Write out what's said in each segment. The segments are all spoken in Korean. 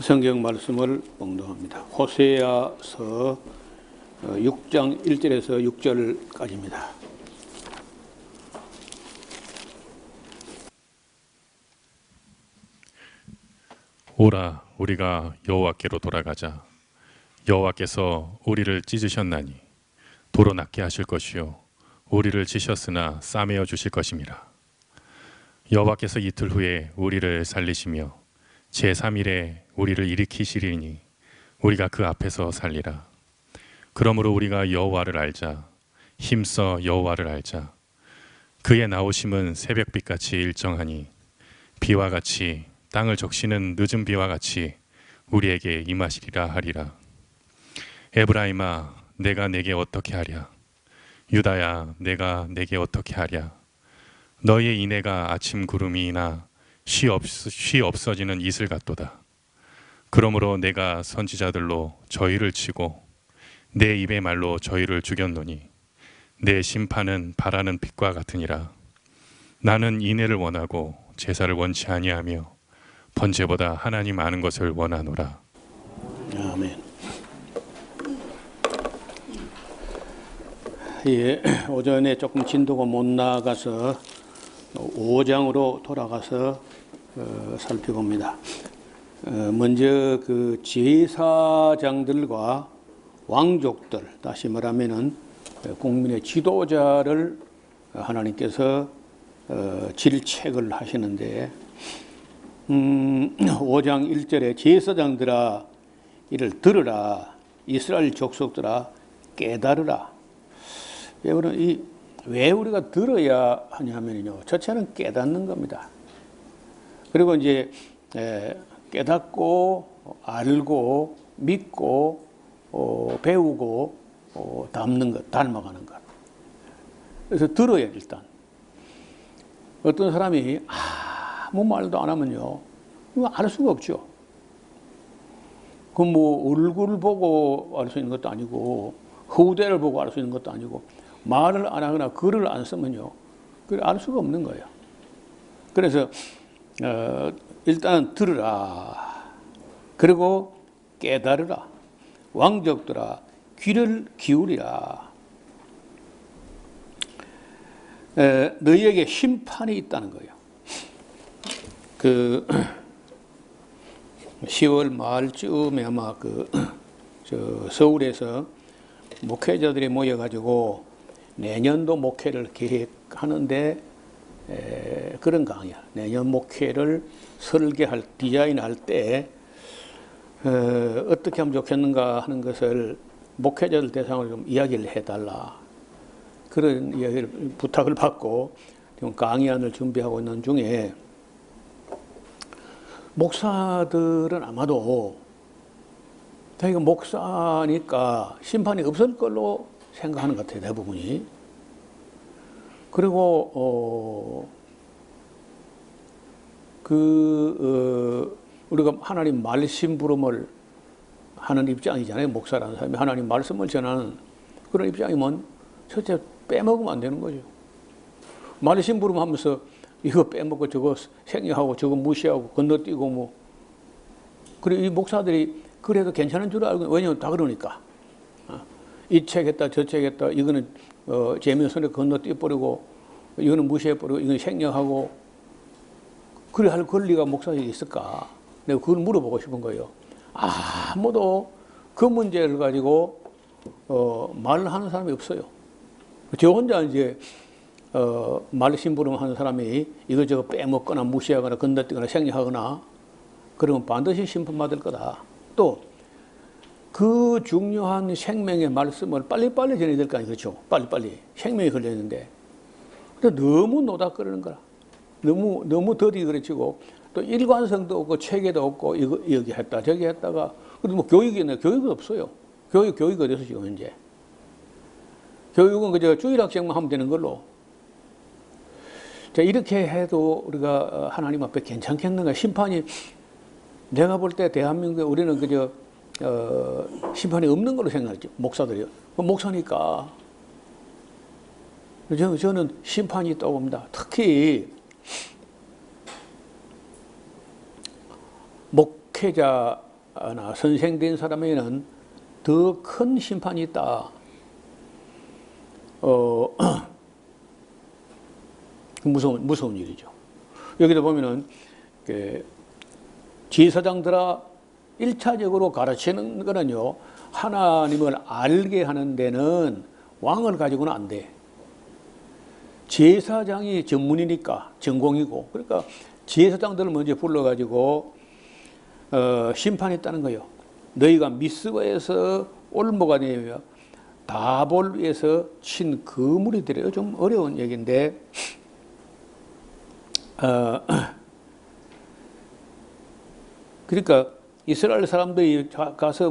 성경 말씀을 봉독합니다. 호세아서 6장 1절에서 6절까지입니다. 오라, 우리가 여호와께로 돌아가자. 여호와께서 우리를 찢으셨나니 도로 낫게 하실 것이요 우리를 치셨으나 싸매어 주실 것임이라. 여호와께서 이틀 후에 우리를 살리시며 제3일에 우리를 일으키시리니 우리가 그 앞에서 살리라. 그러므로 우리가 여호와를 알자. 힘써 여호와를 알자. 그의 나오심은 새벽빛같이 일정하니 비와 같이 땅을 적시는 늦은 비와 같이 우리에게 임하시리라 하리라. 에브라임아, 내가 내게 어떻게 하랴? 유다야, 내가 내게 어떻게 하랴? 너희의 인애가 아침 구름이나 쉬 없어지는 이슬 같도다. 그러므로 내가 선지자들로 저희를 치고 내 입의 말로 저희를 죽였노니 내 심판은 바라는 빛과 같으니라. 나는 인애를 원하고 제사를 원치 아니하며 번제보다 하나님 아는 것을 원하노라. 아멘. 예, 오전에 조금 진도가 못 나가서 5장으로 돌아가서 살펴봅니다. 먼저 그 제사장들과 왕족들, 다시 말하면은 국민의 지도자를 하나님께서 질책을 하시는데 5장 1절에 제사장들아 이를 들으라, 이스라엘 족속들아 깨달으라. 왜 우리가 들어야 하냐면요, 첫째는 깨닫는 겁니다. 그리고 이제 깨닫고 알고 믿고 배우고 닮는 것, 닮아가는 것. 그래서 들어야 일단. 어떤 사람이 아무 말도 안 하면요, 이거 알 수가 없죠. 그 뭐 얼굴을 보고 알 수 있는 것도 아니고 후대를 보고 알 수 있는 것도 아니고 말을 안 하거나 글을 안 쓰면요, 그걸 알 수가 없는 거예요. 그래서 일단 들으라. 그리고 깨달으라. 왕족들아 귀를 기울이라. 너희에게 심판이 있다는 거예요. 그 10월 말쯤에 아마 서울에서 목회자들이 모여가지고 내년도 목회를 계획하는데 그런 강의야. 내년 목회를 설계할, 디자인할 때 어떻게 하면 좋겠는가 하는 것을 목회자들 대상으로 좀 이야기를 해달라. 그런 이야기를 부탁을 받고 지금 강의안을 준비하고 있는 중에, 목사들은 아마도 자기가 목사니까 심판이 없을 걸로 생각하는 것 같아요, 대부분이. 그리고 우리가 하나님 말씀 부름을 하는 입장이잖아요. 목사라는 사람이 하나님 말씀을 전하는 그런 입장이면 첫째 빼먹으면 안 되는 거죠. 말씀 부름하면서 이거 빼먹고 저거 생략하고 저거 무시하고 건너뛰고 뭐. 그리고 이 목사들이 그래도 괜찮은 줄 알고, 왜냐면 다 그러니까. 이 책 했다 저 책 했다, 이거는 재미없으니까 건너뛰어버리고, 이거는 무시해버리고, 이거는 생략하고, 그래 할 권리가 목사에게 있을까? 내가 그걸 물어보고 싶은 거예요. 아무도 그 문제를 가지고 말을 하는 사람이 없어요. 저 혼자 이제 말심부름 하는 사람이 이거저거 빼먹거나 무시하거나 건너뛰거나 생략하거나 그러면 반드시 심판받을 거다. 또 그 중요한 생명의 말씀을 빨리빨리 전해야 될 거 아니에요. 그렇죠? 빨리빨리. 생명이 걸려있는데. 근데 너무 노닥거리는 거라. 너무 더디 그르치고, 또 일관성도 없고 체계도 없고, 이거 여기 했다 저기 했다가, 그리고 뭐 교육이 없어요. 교육이 어디서 지금 현재. 교육은 그저 주일학생만 하면 되는 걸로. 자, 이렇게 해도 우리가 하나님 앞에 괜찮겠는가? 심판이, 내가 볼 때 대한민국에 우리는 그저 심판이 없는 걸로 생각했죠. 목사들이요. 목사니까. 저는 심판이 있다고 봅니다. 특히 목회자나 선생된 사람에게는 더 큰 심판이 있다. 무서운 일이죠. 여기도 보면은 제사장들아 1차적으로 가르치는 거는요, 하나님을 알게 하는 데는 왕을 가지고는 안 돼. 제사장이 전문이니까, 전공이고, 그러니까 제사장들을 먼저 불러가지고 심판했다는 거예요. 너희가 미스바에서 올무가 되며 다볼 위에서 친 그물이 되려. 좀 어려운 얘기인데 그러니까 이스라엘 사람들이 가서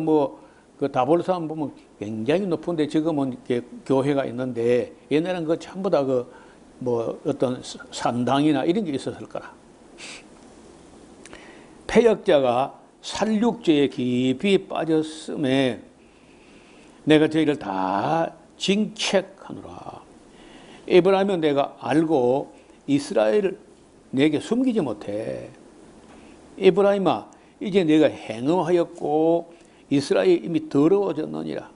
그 다볼 사람 보면 굉장히 높은데, 지금은 이렇게 교회가 있는데 옛날에는 그 전부 다 어떤 산당이나 이런 게 있었을 거라. 패역자가 살육죄에 깊이 빠졌음에 내가 저희를 다 징책하노라. 에브라임은 내가 알고 이스라엘을 내게 숨기지 못해. 에브라임아, 이제 내가 행음하였고 이스라엘이 이미 더러워졌느니라.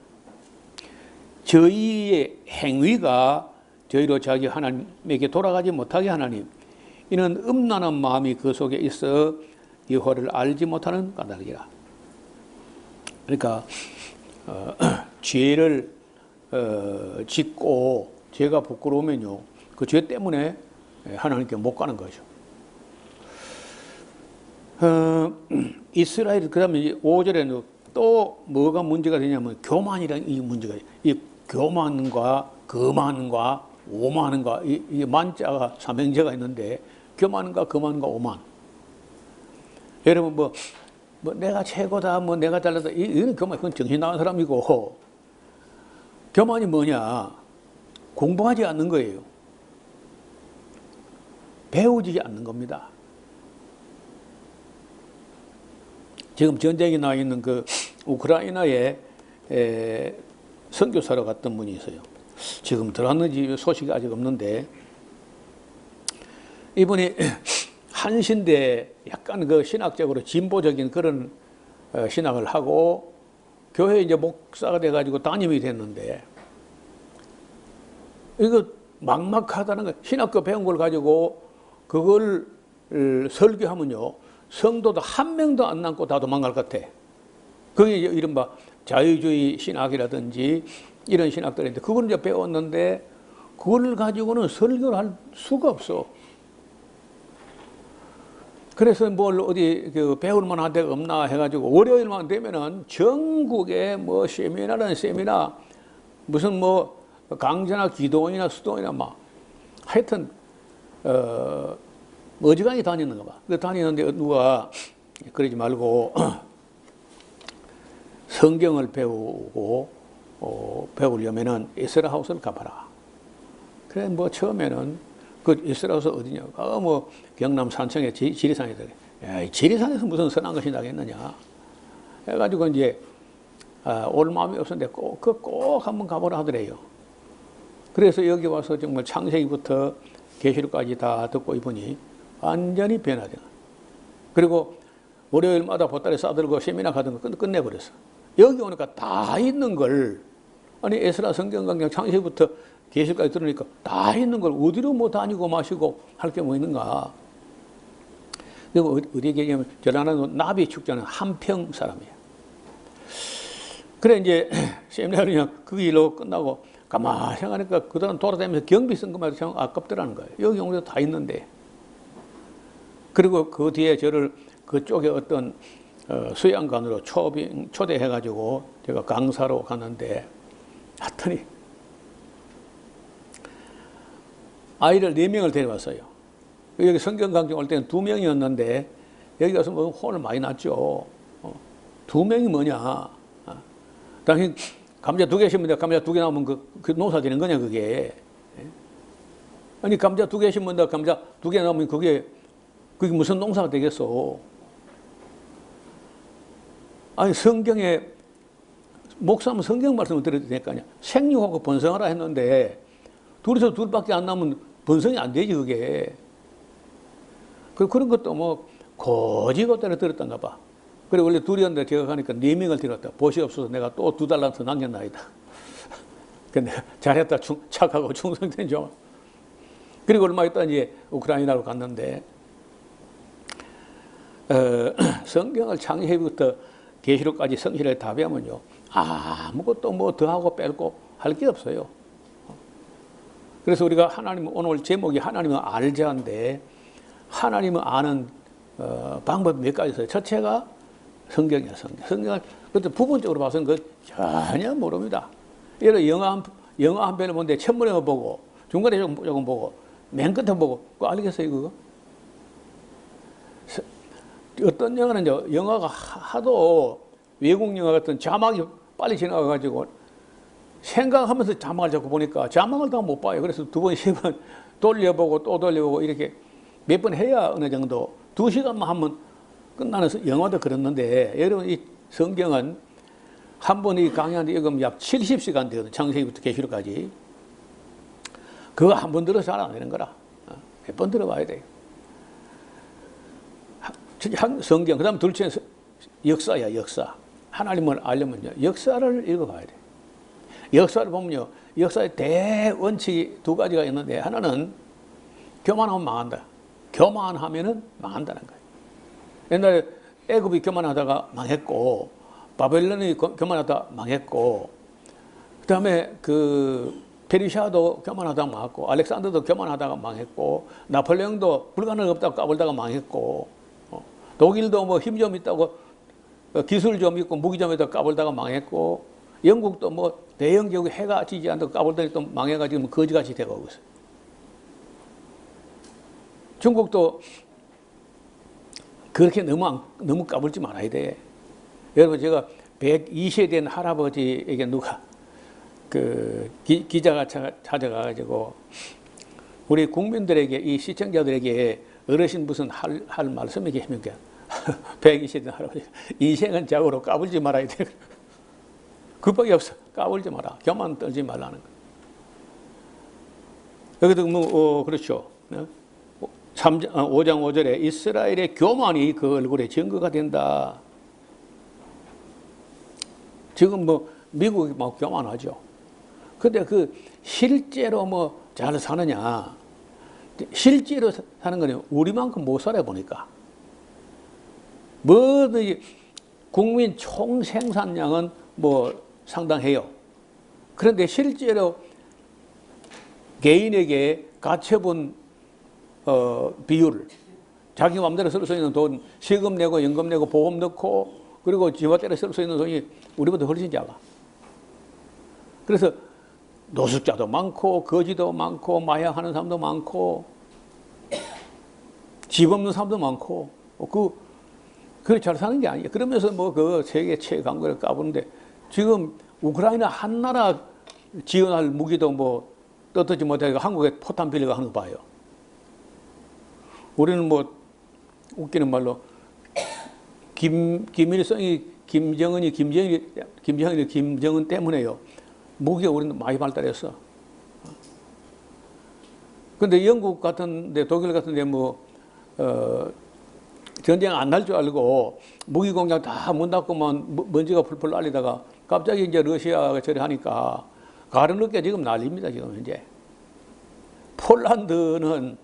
저희의 행위가 저희로 자기 하나님에게 돌아가지 못하게 하나님, 이는 음란한 마음이 그 속에 있어 여호와를 알지 못하는 까닭이라. 그러니까 죄를 짓고 죄가 부끄러우면요, 그 죄 때문에 하나님께 못 가는 거죠. 이스라엘, 그 다음에 5절에는 또 뭐가 문제가 되냐면 교만이라는 이 문제가, 이 교만과 거만과 오만과 이 만자가 삼형제가 있는데, 교만과 거만과 오만. 여러분 뭐 내가 최고다, 내가 잘났다, 이건 교만, 그건 정신 나간 사람이고, 교만이 뭐냐? 공부하지 않는 거예요. 배우지 않는 겁니다. 지금 전쟁이 나 있는 그 우크라이나에 선교사로 갔던 분이 있어요. 지금 들어왔는지 소식이 아직 없는데, 이분이 한신대 약간 그 신학적으로 진보적인 그런 신학을 하고 교회 이제 목사가 돼가지고 담임이 됐는데, 이거 막막하다는 거. 신학교 배운 걸 가지고 그걸 설교하면요, 성도도 한 명도 안 남고 다 도망갈 것 같아. 그게 이른바 자유주의 신학이라든지 이런 신학들인데, 그걸 이제 배웠는데 그걸 가지고는 설교를 할 수가 없어. 그래서 뭘 어디 배울 만한 데가 없나 해가지고 월요일만 되면은 전국에 세미나라는 세미나, 무슨 강좌나 기도원이나 수도원이나 하여튼 어지간히 다니는가 봐. 다니는데 누가 그러지 말고 성경을 배우려면은 에스라하우스를 가봐라. 그래 처음에는 그 에스라하우스 어디냐? 경남 산청의 지리산이다. 야, 지리산에서 무슨 선한 것이 나겠느냐? 해가지고 이제 올 마음이 없었는데 꼭 한번 가보라 하더래요. 그래서 여기 와서 정말 창세기부터 계시록까지 다 듣고 이보니 완전히 변화돼. 그리고 월요일마다 보따리 싸들고 세미나 가던 거 끝내버렸어. 여기 오니까 다 있는 걸, 아니 에스라 성경 강좌 창세기부터 계시록까지 들으니까 다 있는 걸 어디로 다니고 마시고 할 게 뭐 있는가. 그리고 어디에 얘기하면 전라도 나비 축제는 한평 사람이에요. 그래 이제 세미나를 그냥 그 일로 끝나고 가만히 생각하니까 그동안 돌아다니면서 경비 쓴 것만 해도 참 아깝더라는 거예요. 여기 오면서 다 있는데. 그리고 그 뒤에 저를 그쪽에 어떤 수양관으로 초대해가지고 제가 강사로 갔는데, 하더니 아이를 4명을 데려왔어요. 여기 성경 강좌 올 때는 2명이었는데 여기 가서 혼을 많이 났죠. 2명이 뭐냐? 당신 감자 2개 심으면 감자 2개 나오면 그 농사 되는 거냐 그게? 아니 감자 2개 심으면 감자 2개 나오면 그게 무슨 농사가 되겠어? 아니 성경에 목사면 성경 말씀을 들어야 될 거 아니야. 생육하고 번성하라 했는데 둘이서 둘밖에 안 나면 번성이 안 되지 그게. 그런 것도 거지것대로 들었던가 봐. 그래 원래 둘이었는데 제가 가니까 4명을 데려왔다. 보시 없어서 내가 또 2달란트 남겼나이다. 근데 잘했다. 착하고 충성된 종. 그리고 얼마 있다 이제 우크라이나로 갔는데 성경을 창세기부터 계시록까지 성실하게 답하면요 아무것도 뭐 더하고 뺄고 할 게 없어요. 그래서 우리가 하나님 오늘 제목이 하나님을 알자인데 하나님을 아는 방법 몇 가지 있어요. 첫째가 성경이야. 성경을 그때 부분적으로 봐서는 그 전혀 모릅니다. 예를 들어 영화 한 편을 보는데 첫문에 보고 중간에 조금 보고 맨 끝에 보고 그거 알겠어요 그거? 어떤 영화는 영화가 하도 외국 영화 같은 자막이 빨리 지나가가지고 생각하면서 자막을 자꾸 보니까 자막을 다 못 봐요. 그래서 2번, 3번 돌려보고 또 돌려보고 이렇게 몇 번 해야 어느 정도 2시간만 하면 끝나는 영화도 그렇는데 여러분 이 성경은 한 번 이 강의하는데 읽으면 약 70시간 되거든. 창세기부터 계시록까지. 그거 한 번 들어서 잘 안 되는 거라. 몇 번 들어봐야 돼요. 성경, 그 다음 둘째는 역사야, 역사. 하나님을 알려면요, 역사를 읽어봐야 돼. 역사를 보면요, 역사의 대원칙이 2가지가 있는데, 하나는 교만하면 망한다. 교만하면은 망한다는 거예요. 옛날에 애굽이 교만하다가 망했고, 바벨론이 교만하다가 망했고, 그 다음에 페르시아도 교만하다가 망했고, 알렉산더도 교만하다가 망했고, 나폴레옹도 불가능 없다고 까불다가 망했고, 독일도 뭐 힘 좀 있다고 기술 좀 있고 무기 좀 있다고 까불다가 망했고, 영국도 뭐 대영제국 해가 지지 않다고 까불더니 또 망해가지고 거지같이 돼가고 있어요. 중국도 그렇게 너무 까불지 말아야 돼. 여러분 제가 102세 된 할아버지에게 누가 기자가 찾아가가지고 우리 국민들에게 이 시청자들에게 어르신 무슨 할 말씀이 계십니까? 120세 된 할아버지 인생은 자고로 까불지 말아야 돼. 그밖에 없어. 까불지 마라. 교만 떨지 말라는 거. 여기도 그렇죠. 5장 5절에 이스라엘의 교만이 그 얼굴에 증거가 된다. 지금 뭐 미국이 막 교만하죠. 근데 실제로 뭐 잘 사느냐? 실제로 사는 거는 우리만큼 못 살아보니까. 뭐든지 국민 총 생산량은 뭐 상당해요. 그런데 실제로 개인에게 가처분 비율, 자기 마음대로 쓸 수 있는 돈, 세금 내고 연금 내고 보험 넣고 그리고 지멋대로 쓸 수 있는 돈이 우리보다 훨씬 작아. 그래서 노숙자도 많고 거지도 많고 마약하는 사람도 많고 집 없는 사람도 많고 그렇게 잘 사는 게 아니에요. 그러면서 뭐 세계 최강국을 까부는데 지금 우크라이나 한 나라 지원할 무기도 뭐 떳떳지 못하게 한국에 포탄 빌려가 하는 거 봐요. 우리는 뭐 웃기는 말로 김일성이 김정은이 김정은 때문에요. 무기가 우리는 많이 발달했어. 근데 영국 같은데 독일 같은데 전쟁 안 날 줄 알고 무기 공장 다 문 닫고만 먼지가 풀풀 날리다가 갑자기 이제 러시아가 저리 하니까 가을 늦게 지금 난립니다. 지금 현재. 폴란드는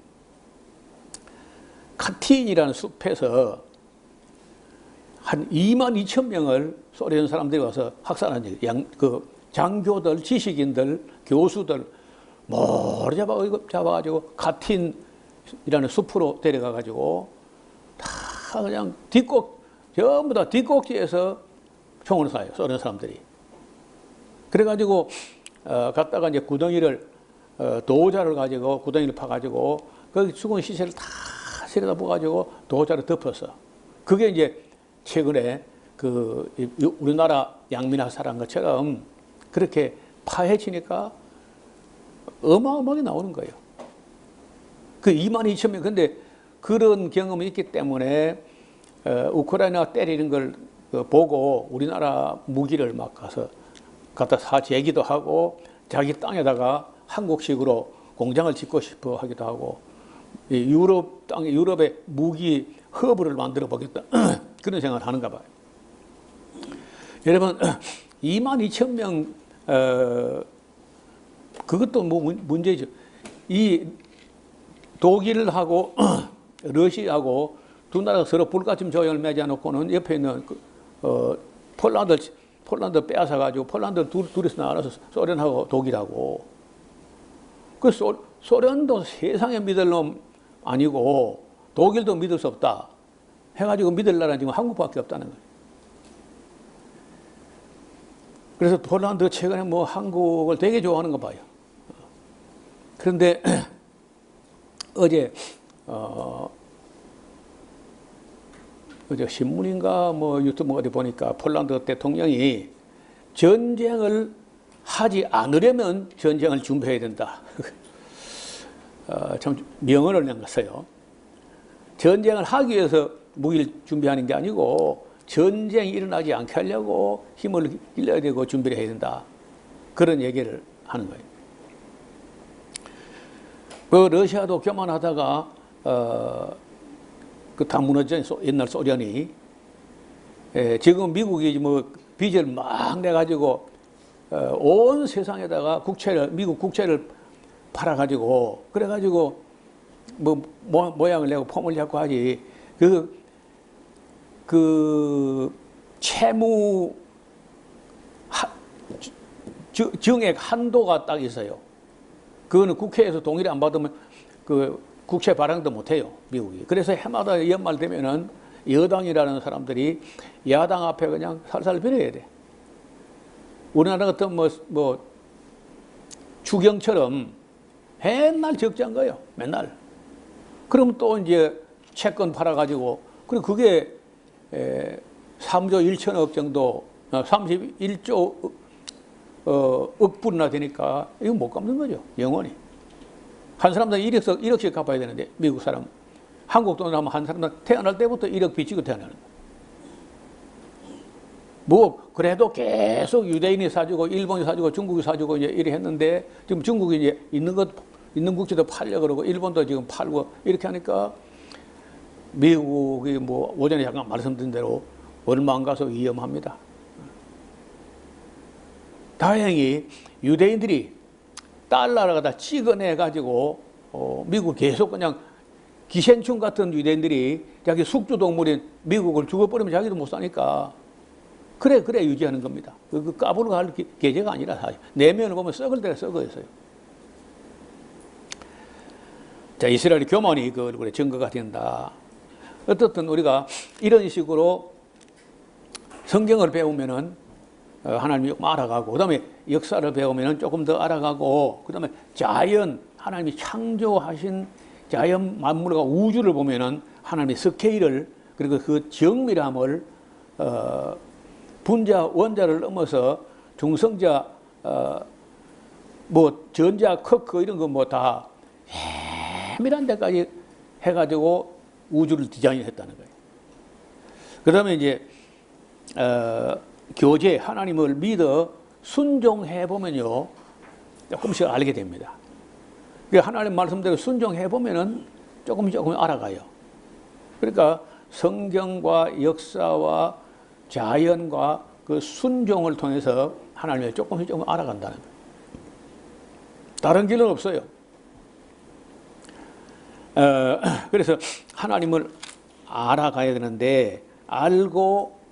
카틴이라는 숲에서 한 22,000명을 소련 사람들이 와서 학살한 적이 장교들, 지식인들, 교수들 모두 잡아가지고 카틴이라는 숲으로 데려가가지고 다 그냥 전부 다 뒷꼭지에서 총을 쏴요. 소련 사람들이. 그래가지고 갔다가 이제 구덩이를 도자를 가지고 구덩이를 파가지고 거기 죽은 시체를 다 실어다 부어가지고 도자를 덮었어. 그게 이제 최근에 우리나라 양민아 살한 것처럼 그렇게 파헤치니까 어마어마하게 나오는 거예요. 22,000명. 근데 그런 경험이 있기 때문에 우크라이나가 때리는 걸 보고 우리나라 무기를 막 갖다 사재기도 하고 자기 땅에다가 한국식으로 공장을 짓고 싶어 하기도 하고 유럽의 무기 허브를 만들어 보겠다. 그런 생각을 하는가 봐요. 여러분 22,000명 그것도 뭐 문제죠. 이 독일하고 러시아하고 두 나라가 서로 불가침 조약을 맺어 놓고는 옆에 있는 폴란드 빼앗아 가지고 폴란드 둘이서 나눠서 소련하고 독일하고 그 소련도 세상에 믿을 놈 아니고 독일도 믿을 수 없다 해가지고 믿을 나라는 지금 한국밖에 없다는 거예요. 그래서 폴란드 최근에 뭐 한국을 되게 좋아하는 거 봐요. 그런데 어제 신문인가 뭐 유튜브 어디 보니까 폴란드 대통령이 전쟁을 하지 않으려면 전쟁을 준비해야 된다. 참 명언을 남겼어요. 전쟁을 하기 위해서 무기를 준비하는 게 아니고 전쟁이 일어나지 않게 하려고 힘을 길러야 되고 준비를 해야 된다. 그런 얘기를 하는 거예요. 그 러시아도 교만하다가 그 다 무너진 옛날 소련이 지금 미국이 뭐 빚을 막 내가지고 온 세상에다가 미국 국채를 팔아가지고 그래가지고 뭐 모양을 내고 폼을 잡고 하지 그 채무 증액 한도가 딱 있어요. 그거는 국회에서 동의를 안 받으면 그 국채 발행도 못해요, 미국이. 그래서 해마다 연말 되면은 여당이라는 사람들이 야당 앞에 그냥 살살 빌어야 돼. 우리나라 같은 뭐 추경처럼 맨날 적자인 거예요, 맨날. 그럼 또 이제 채권 팔아가지고 그리고 그게 3조 1천억 정도, 31조 억불이나 되니까 이거 못 갚는 거죠, 영원히. 한 사람당 1억씩 갚아야 되는데 미국 사람, 한국 돈으로 하면 한 사람당 태어날 때부터 1억 빚지고 태어나는 거예요. 뭐 그래도 계속 유대인이 사주고 일본이 사주고 중국이 사주고 이제 이래 했는데 지금 중국이 이제 있는 국채도 팔려 그러고 일본도 지금 팔고 이렇게 하니까 미국이 뭐 오전에 잠깐 말씀드린 대로 얼마 안 가서 위험합니다. 다행히 유대인들이 달러를 갖다 찍어내 가지고 미국 계속 그냥 기생충 같은 유대인들이 자기 숙주 동물인 미국을 죽어버리면 자기도 못 사니까 그래 유지하는 겁니다. 그 까불어 할 계제가 아니라 사실 내면을 보면 썩을 때가 썩어 있어요. 자, 이스라엘의 교만이 그 얼굴에 증거가 된다. 어떻든 우리가 이런 식으로 성경을 배우면은 하나님이 조금 알아가고, 그 다음에 역사를 배우면 조금 더 알아가고, 그 다음에 자연, 하나님이 창조하신 자연 만물과 우주를 보면은 하나님의 스케일을, 그리고 그 정밀함을, 분자, 원자를 넘어서 중성자, 뭐 전자, 커크 이런 거 뭐 다 세밀한 데까지 해가지고 우주를 디자인했다는 거예요. 그 다음에 이제, 교제, 하나님을 믿어 순종해 보면요 조금씩 알게 됩니다. 하나님 말씀대로 순종해 보면은 조금 알아가요. 그러니까 성경과 역사와 자연과 그 순종을 통해서 하나님을 조금씩 알아간다는 거예요. 다른 길은 없어요. 그래서 하나님을 알아가야 되는데 알고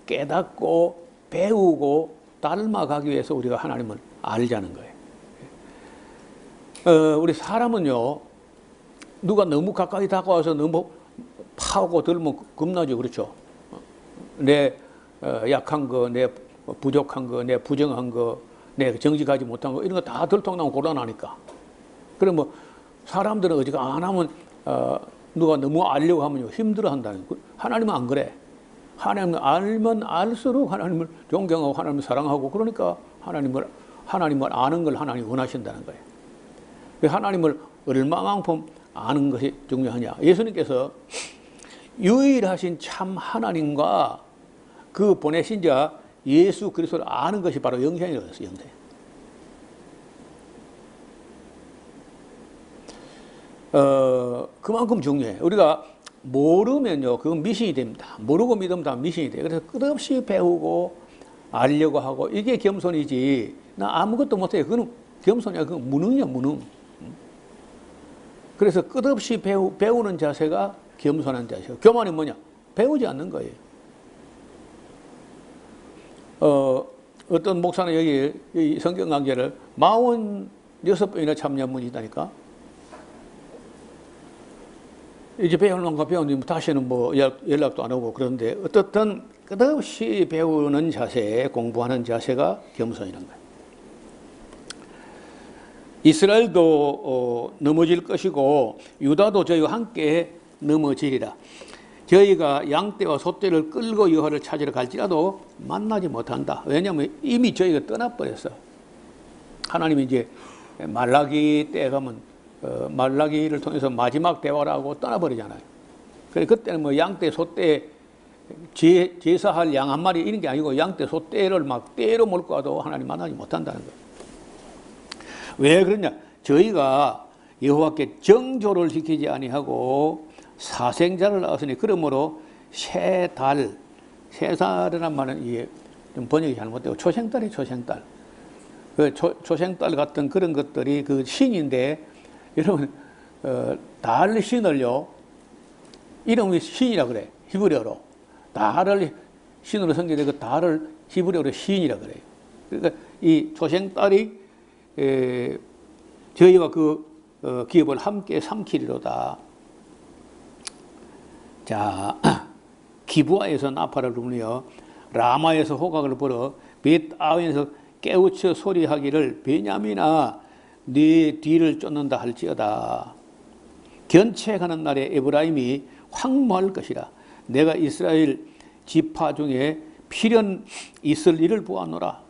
깨닫고 배우고 닮아가기 위해서 우리가 하나님을 알자는 거예요. 우리 사람은요, 누가 너무 가까이 다가와서 너무 파고 들면 겁나죠, 그렇죠? 내 약한 거, 내 부족한 거, 내 부정한 거, 내 정직하지 못한 거 이런 거 다 들통나면 곤란하니까. 그럼 뭐 사람들은 어지가 안 하면 누가 너무 알려고 하면 힘들어한다는 거. 하나님은 안 그래. 하나님을 알면 알수록 하나님을 존경하고 하나님을 사랑하고 그러니까 하나님을 아는 걸 하나님이 원하신다는 거예요. 하나님을 얼마만큼 아는 것이 중요하냐. 예수님께서 유일하신 참 하나님과 그 보내신 자 예수 그리스도를 아는 것이 바로 영생이라고 했어요. 영생. 그만큼 중요해. 우리가 모르면요, 그건 미신이 됩니다. 모르고 믿으면 다 미신이 돼요. 그래서 끝없이 배우고 알려고 하고 이게 겸손이지. 나 아무것도 못해요. 그건 겸손이야. 그건 무능이야, 무능. 그래서 끝없이 배우는 자세가 겸손한 자세예요. 교만이 뭐냐? 배우지 않는 거예요. 어떤 목사는 여기 이 성경 강좌를 46번이나 참여한 분이 있다니까. 이제 배우는가 배우는데 다시는 뭐 연락도 안 오고 그런데 어떻든 끝없이 배우는 자세, 공부하는 자세가 겸손이라는 거예요. 이스라엘도 넘어질 것이고 유다도 저희와 함께 넘어지리라. 저희가 양떼와 소떼를 끌고 여호와를 찾으러 갈지라도 만나지 못한다. 왜냐하면 이미 저희가 떠나버렸어. 하나님이 이제 말라기 때 가면 말라기를 통해서 마지막 대화를 하고 떠나버리잖아요. 그래 그때는 뭐 양떼, 소떼 제사할 양 한 마리 이런 게 아니고 양떼, 소떼를 막 떼로 몰고 와도 하나님 만나지 못한다는 거예요. 왜 그러냐? 저희가 여호와께 정조를 지키지 아니하고 사생자를 낳았으니 그러므로 새 달이란 말은 이게 좀 번역이 잘못되고 초생달이 초생달. 그 초생달 같은 그런 것들이 그 신인데 여러분 달 신을요 이름이 신이라 그래. 히브리어로 달을 신으로 섬기되 그 달을 히브리어로 신이라 그래요. 그러니까 이 초생달이 저희와 그 기업을 함께 삼키리로다. 자, 기브아에서 나팔을 울며 라마에서 호각을 불어 벳아웬에서 깨우쳐 소리하기를 베냐민아 네 뒤를 쫓는다 할지어다. 견책하는 날에 에브라임이 황무할 것이라. 내가 이스라엘 지파 중에 필연 있을 일을 보았노라.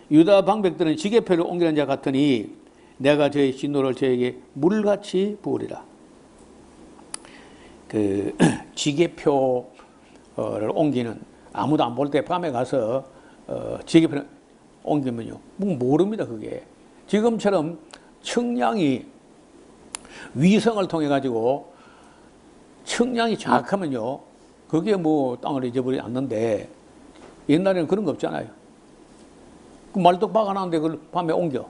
유다 방백들은 지게표를 옮기는 자 같으니 내가 저의 진노를 저에게 물같이 부으리라. 그 지게표를 옮기는 아무도 안 볼 때 밤에 가서 지게표를 옮기면요 모릅니다. 그게 지금처럼 측량이 위성을 통해 가지고 측량이 정확하면요 그게 뭐 땅을 잊어버리지 않는데 옛날에는 그런 거 없잖아요. 그 말뚝 박아놨는데 그걸 밤에 옮겨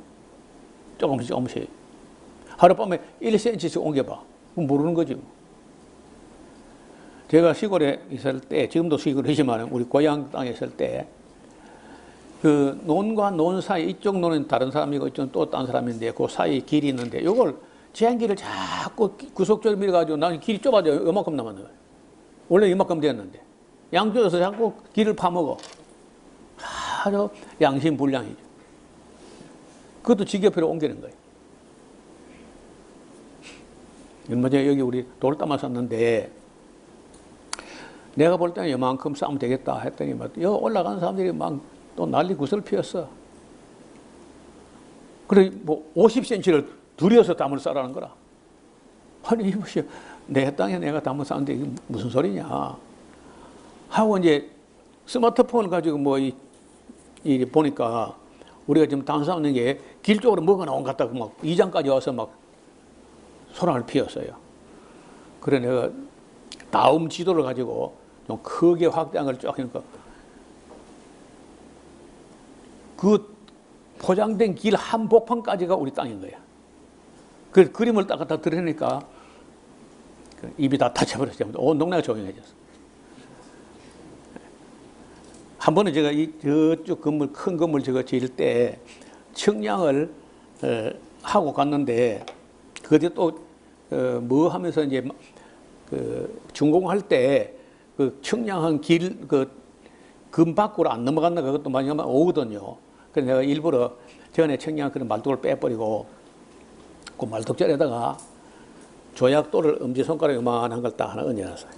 조금씩 하룻밤에 1cm씩 옮겨봐. 그럼 모르는 거지. 제가 시골에 있을 때, 지금도 시골에 있지만 우리 고향 땅에 있을 때 그 논과 논 사이, 이쪽 논은 다른 사람이고 이쪽은 또 딴 사람인데 그 사이 길이 있는데 이걸 제한길을 자꾸 구석적으로 밀어가지고 나는 길이 좁아져 이만큼 남았는 거예요. 원래 이만큼 되었는데 양쪽에서 자꾸 길을 파먹어. 아주 양심불량이죠. 그것도 지게표로 옮기는 거예요. 얼마 전에 여기 우리 돌 담았었는데 내가 볼 때는 이만큼 싸면 되겠다 했더니 여기 올라가는 사람들이 막 또 난리 구슬 피웠어. 그래 뭐 50cm를 둘이어서 담을 싸라는 거라. 아니 이것이 내 땅에 내가 담을 싸는데 이게 무슨 소리냐 하고 이제 스마트폰을 가지고 뭐 이 보니까 우리가 지금 담 싸는 게 길 쪽으로 뭐가 나온 것 같다고 막 이장까지 와서 막 소란을 피웠어요. 그래 내가 다음 지도를 가지고 좀 크게 확대한 걸 쫙 하니까 그 포장된 길 한복판까지가 우리 땅인 거야. 그 그림을 딱 갖다 드리니까 입이 다 다쳐버렸어요. 온 동네가 조용해졌어. 한 번은 제가 저쪽 건물, 큰 건물 저거 지을 때 측량을 하고 갔는데 그때 또 뭐 하면서 이제 그 준공할 때 그 측량한 길 금 밖으로 안 넘어갔나 그것도 많이 오거든요. 그래서 내가 일부러 전에 측량한 그런 말뚝을 빼버리고 그 말뚝절에다가 조약돌을 엄지손가락 요만한 걸 딱 하나 얹어놨어요.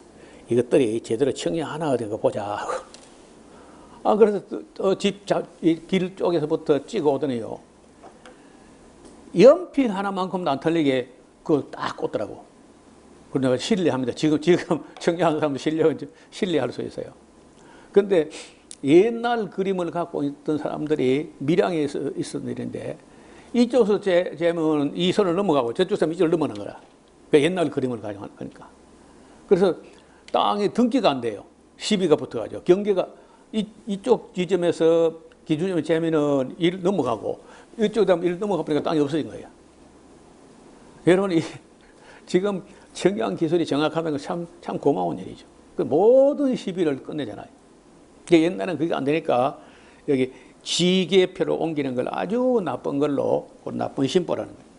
이것들이 제대로 측량하나 어디 가 보자. 그래서 길 쪽에서부터 찍어 오더니요. 연필 하나만큼도 안 틀리게 그걸 딱 꽂더라고. 그래서 내가 신뢰합니다. 지금 측량하는 사람도 신뢰할 수 있어요. 그런데 옛날 그림을 갖고 있던 사람들이 밀양에 있었던 일인데 이쪽에서 재면 이 선을 넘어가고 저쪽 사람 이쪽을 넘어가는 거라. 그러니까 옛날 그림을 가져가니까. 그래서 땅에 등기가 안 돼요. 시비가 붙어가지고 경계가 이쪽 지점에서 기준점에 재면은 1 넘어가고 이쪽 되면 1 넘어가 보니까 땅이 없어진 거예요. 여러분 지금 청약 기술이 정확하다는 건 참 고마운 일이죠. 그 모든 시비를 끝내잖아요. 옛날에는 그게 안 되니까 여기 지계표로 옮기는 걸 아주 나쁜 걸로 나쁜 심보라는 거예요.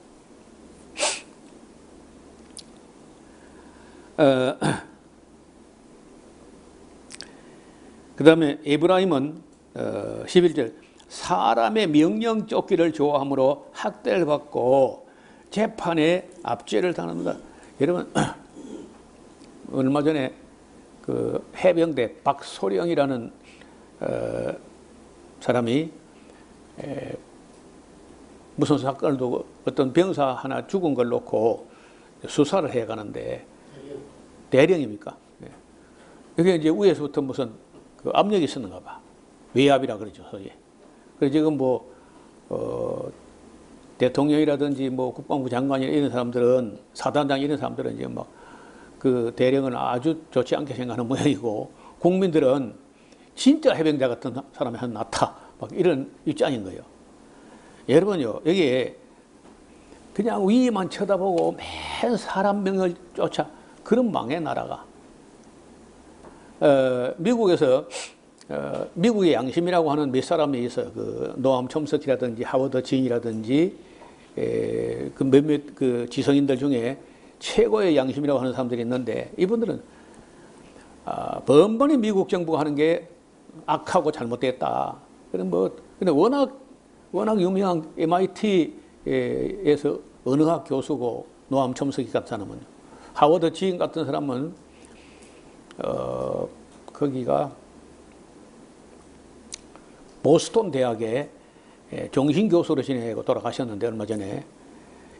그 다음에 에브라임은 11절 사람의 명령 쫓기를 좋아하므로 학대를 받고 재판에 압제를 당한다. 여러분 얼마 전에 그 해병대 박소령이라는 사람이 무슨 사건을 두고 어떤 병사 하나 죽은 걸 놓고 수사를 해 가는데 대령입니까? 여기 이제 위에서부터 무슨 그 압력이 있었는가 봐. 외압이라 그러죠, 소위. 그래서 지금 대통령이라든지 국방부 장관이 이런 사람들은 사단장 이런 사람들은 이제 막 그 대령은 아주 좋지 않게 생각하는 모양이고 국민들은 진짜 해병대 같은 사람이 한 낫다 막 이런 입장인 거예요. 여러분요 여기에 그냥 위만 쳐다보고 맨 사람 명을 쫓아 그런 망의 나라가 미국에서 미국의 양심이라고 하는 몇 사람이 있어요. 그 노암 첨스키라든지 하워드 진이라든지 그 몇몇 그 지성인들 중에 최고의 양심이라고 하는 사람들이 있는데 이분들은 번번이 미국 정부가 하는 게 악하고 잘못됐다. 근데 워낙 유명한 MIT에서 언어학 교수고 노암 첨스키 같은 사람은 하워드 진 같은 사람은 거기가 보스턴 대학에 종신 교수로 지내고 돌아가셨는데 얼마 전에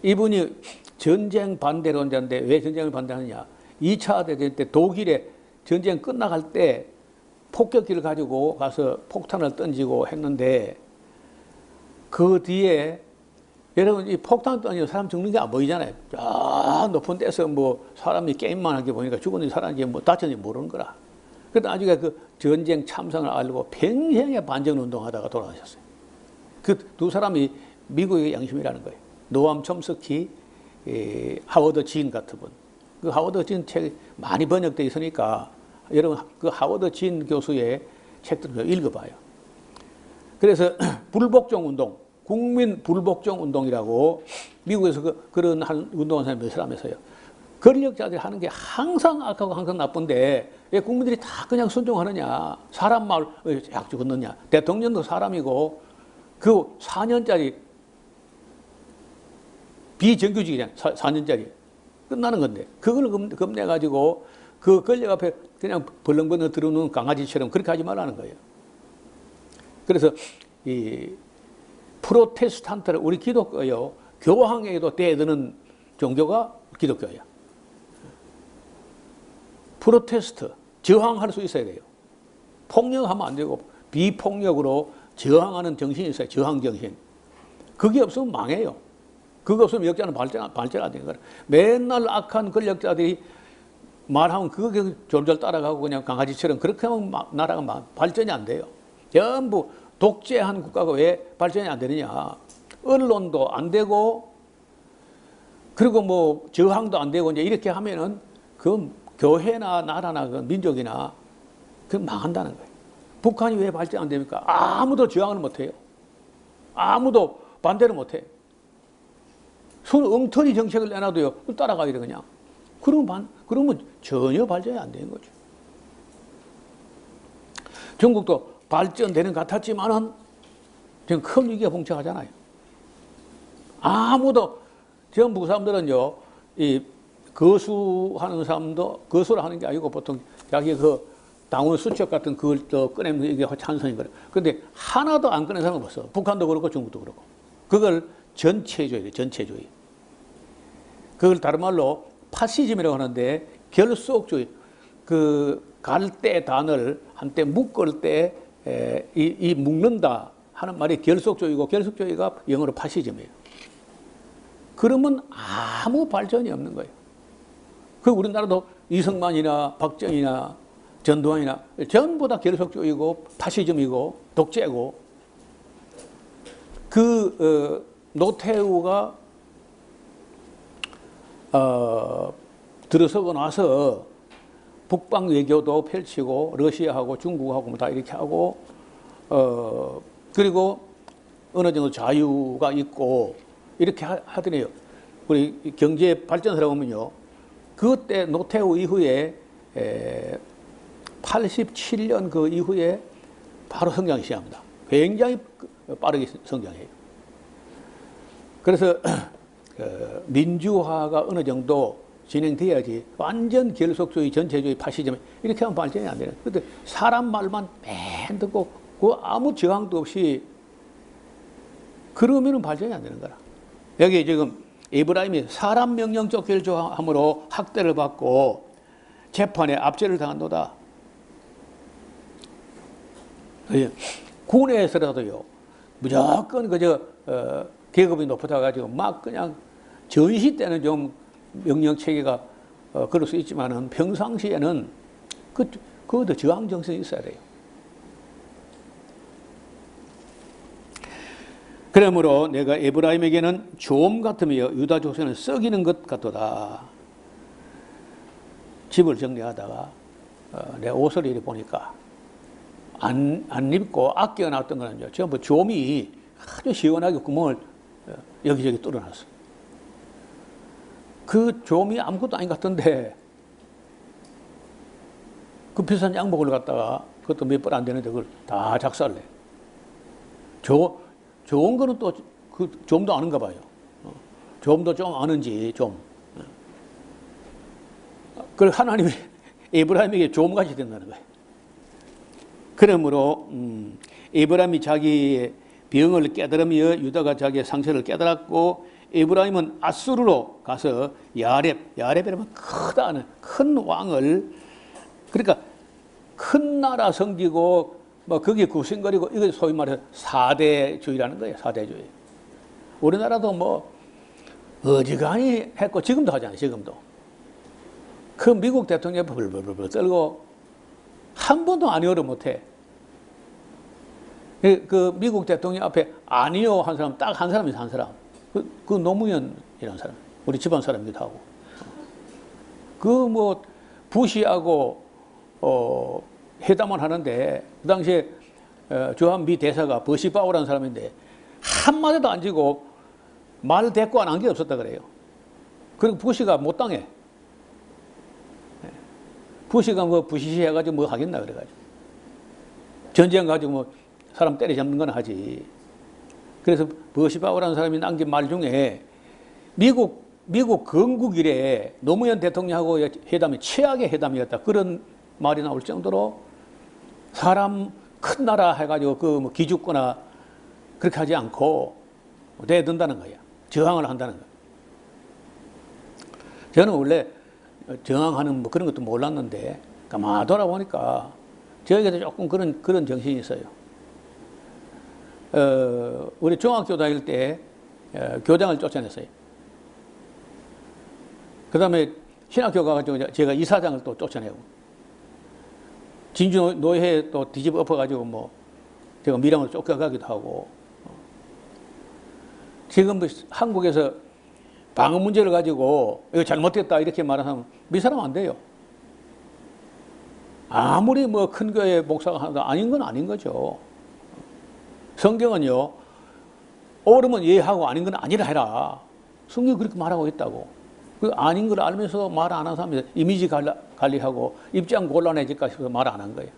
이분이 전쟁 반대론자인데 왜 전쟁을 반대하느냐? 2차 대전 때 독일에 전쟁 끝나갈 때 폭격기를 가지고 가서 폭탄을 던지고 했는데 그 뒤에 여러분 이 폭탄 던지고 사람 죽는 게 안 보이잖아요. 아 높은 데서 사람이 게임만 하게 보니까 죽었는지 살았는지 다쳤는지 모르는 거라. 그래도 나중에 그 전쟁 참상을 알고 평생에 반전 운동하다가 돌아가셨어요. 그 두 사람이 미국의 양심이라는 거예요. 노암 첨스키, 하워드 진 같은 분. 그 하워드 진 책이 많이 번역되어 있으니까 여러분 그 하워드 진 교수의 책들을 읽어봐요. 그래서 불복종 운동, 국민 불복종 운동이라고 미국에서 그런 운동한 사람이 몇 사람 있어요. 권력자들이 하는 게 항상 악하고 항상 나쁜데 왜 국민들이 다 그냥 순종하느냐? 사람 말 왜 자꾸 듣느냐? 대통령도 사람이고 그 4년짜리 비정규직이잖아요. 4년짜리 끝나는 건데 그걸 겁내가지고 그 권력 앞에 그냥 벌렁벌렁 들어오는 강아지처럼 그렇게 하지 말라는 거예요. 그래서 이 프로테스탄트를 우리 기독교요 교황에도 대드는 종교가 기독교예요. 프로테스트 저항할 수 있어야 돼요. 폭력하면 안 되고 비폭력으로 저항하는 정신이 있어요. 저항 정신. 그게 없으면 망해요. 그거 없으면 역사는 발전 안 되는 거예요. 맨날 악한 권력자들이 말하면 그게 졸졸 따라가고 그냥 강아지처럼 그렇게 하면 나라가 발전이 안 돼요. 전부 독재한 국가가 왜 발전이 안 되느냐. 언론도 안 되고 그리고 저항도 안 되고 이제 이렇게 하면은 그 교회나 나라나 그 민족이나 그 망한다는 거예요. 북한이 왜 발전 안 됩니까? 아무도 저항을 못 해요. 아무도 반대를 못 해. 엉터리 정책을 내놔도요, 따라가야 돼, 그냥. 그러면 전혀 발전이 안 되는 거죠. 중국도 발전되는 것 같았지만은 지금 큰 위기가 봉착하잖아요. 아무도, 전부 사람들은요, 이 거수하는 사람도, 거수를 하는 게 아니고 보통 자기 그 당원 수첩 같은 그걸 또 꺼내면 이게 찬성인 거예요. 근데 하나도 안 꺼낸 사람은 없어. 북한도 그렇고 중국도 그렇고. 그걸 전체주의, 전체주의. 그걸 다른 말로 파시즘이라고 하는데 결속주의. 그 갈대 단을 한때 묶을 때 이 묶는다 하는 말이 결속주의고 결속주의가 영어로 파시즘이에요. 그러면 아무 발전이 없는 거예요. 그 우리나라도 이승만이나 박정희나 전두환이나 전부 다 결속주의고 파시즘이고 독재고 노태우가 들어서고 나서 북방 외교도 펼치고 러시아하고 중국하고 다 이렇게 하고 그리고 어느 정도 자유가 있고 이렇게 하더니요. 우리 경제 발전하다 보면요. 그때 노태우 이후에 87년 그 이후에 바로 성장이 시작합니다. 굉장히 빠르게 성장해요. 그래서 민주화가 어느 정도 진행돼야지 완전 결속주의, 전체주의, 파시즘 이렇게 하면 발전이 안 되는. 그런데 사람 말만 맨 듣고 그 아무 저항도 없이 그러면은 발전이 안 되는 거라. 여기 지금 에브라임이 사람 명령 쫓기를 좋아함으로 학대를 받고 재판에 압제를 당한도다. 군에서라도요 무조건 그저 계급이 높아져가지고 막 그냥 전시 때는 좀 명령 체계가 그럴 수 있지만은 평상시에는 그것도 저항 정신이 있어야 돼요. 그러므로 내가 에브라임에게는 좀 같으며 유다 족속은 썩이는 것 같도다. 집을 정리하다가 내 옷을 이리 보니까 안 입고 아껴놨던 거는요 전부 좀이 아주 시원하게 구멍을 여기저기 뚫어놨어요. 그 좀이 아무것도 아닌 것 같은데 그 비싼 양복을 갖다가 그것도 몇 번 안 되는데 그걸 다 작살내. 좋은 거는 또 그 좀도 아는가 봐요. 좀도 좀 아는지 좀. 그걸 하나님이 에브라임에게 좀같이 된다는 거예요. 그러므로 에브라임이 자기의 병을 깨달으며 유다가 자기의 상처를 깨달았고 에브라임은 아수르로 가서 야렙이라면 크다는 큰 왕을 그러니까 큰 나라 섬기고 뭐 거기에 구신거리고 이거 소위 말해서 4대주의라는 거예요. 4대주의. 우리나라도 뭐 어지간히 했고 지금도 하잖아요. 지금도. 그 미국 대통령 벌벌벌 떨고 한 번도 아니오를 못해. 그 미국 대통령 앞에 아니오 한 사람 딱 한 사람이 한 사람. 그 노무현이라는 사람. 우리 집안 사람이기도 하고. 그 뭐 부시하고 회담을 하는데 그 당시에 주한 미 대사가 버시바오라는 사람인데 한마디도 안 지고 말 대꾸 안 한 게 없었다 그래요. 그리고 부시가 못 당해. 부시가 뭐 부시시 해가지고 뭐 하겠나 그래가지고 전쟁 가지고 뭐 사람 때려잡는 건 하지. 그래서 버시바오라는 사람이 남긴 말 중에 미국 건국 이래 노무현 대통령하고 회담이 최악의 회담이었다. 그런 말이 나올 정도로 사람 큰 나라 해가지고 그 뭐 기죽거나 그렇게 하지 않고 대든다는 거야. 저항을 한다는 거야. 저는 원래 저항하는 뭐 그런 것도 몰랐는데 가만 돌아보니까 저에게도 조금 그런 정신이 있어요. 우리 중학교 다닐 때 교장을 쫓아냈어요. 그 다음에 신학교 가가지고 제가 이사장을 또 쫓아내고 진주 노예에 또 뒤집어 엎어가지고 뭐 제가 밀양으로 쫓겨가기도 하고 지금 뭐 한국에서 방어 문제를 가지고 이거 잘못됐다 이렇게 말하면 미사람 안 돼요. 아무리 뭐 큰 교회 목사가 하도 아닌 건 아닌 거죠. 성경은요 옳으면 예하고 아닌 건 아니라 해라. 성경이 그렇게 말하고 있다고. 그 아닌 걸 알면서 말 안 한 사람이 이미지 관리하고 입장 곤란해질까 싶어서 말 안 한 거예요.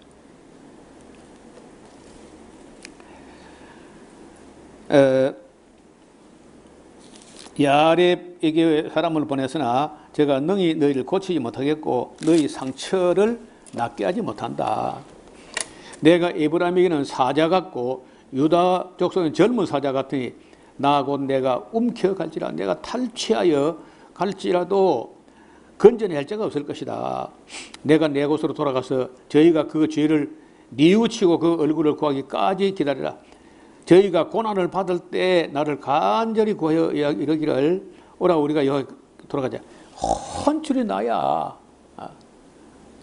야렙에게 사람을 보냈으나 제가 능히 너희를 고치지 못하겠고 너희 상처를 낫게 하지 못한다. 내가 에브라임에게는 사자 같고 유다 족속은 젊은 사자 같으니 나 곧 내가 움켜갈지라. 내가 탈취하여 갈지라도 건져낼 자가 없을 것이다. 내가 내 곳으로 돌아가서 저희가 그 죄를 뉘우치고 그 얼굴을 구하기까지 기다리라. 저희가 고난을 받을 때 나를 간절히 구하여 이러기를 오라 우리가 여기 돌아가자. 혼쭐이 나야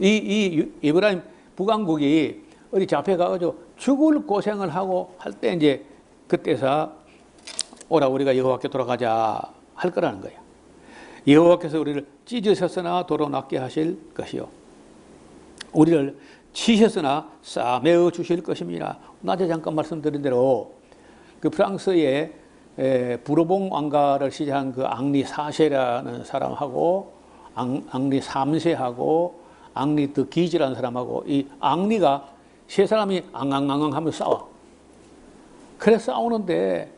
이 이브라임 북왕국이 어디 잡혀가가지고 죽을 고생을 하고 할 때 이제 그때서 오라 우리가 여호와께 돌아가자 할 거라는 거야. 여호와께서 우리를 찢으셨으나 도로 낫게 하실 것이요 우리를 치셨으나 싸매어 주실 것입니다. 낮에 잠깐 말씀드린 대로 그 프랑스의 부르봉 왕가를 시작한 그 앙리 4세라는 사람하고 앙리 3세하고 앙리 드 기즈라는 사람하고 이 앙리가 세 사람이 앙앙앙앙 하면서 싸워. 그래 싸우는데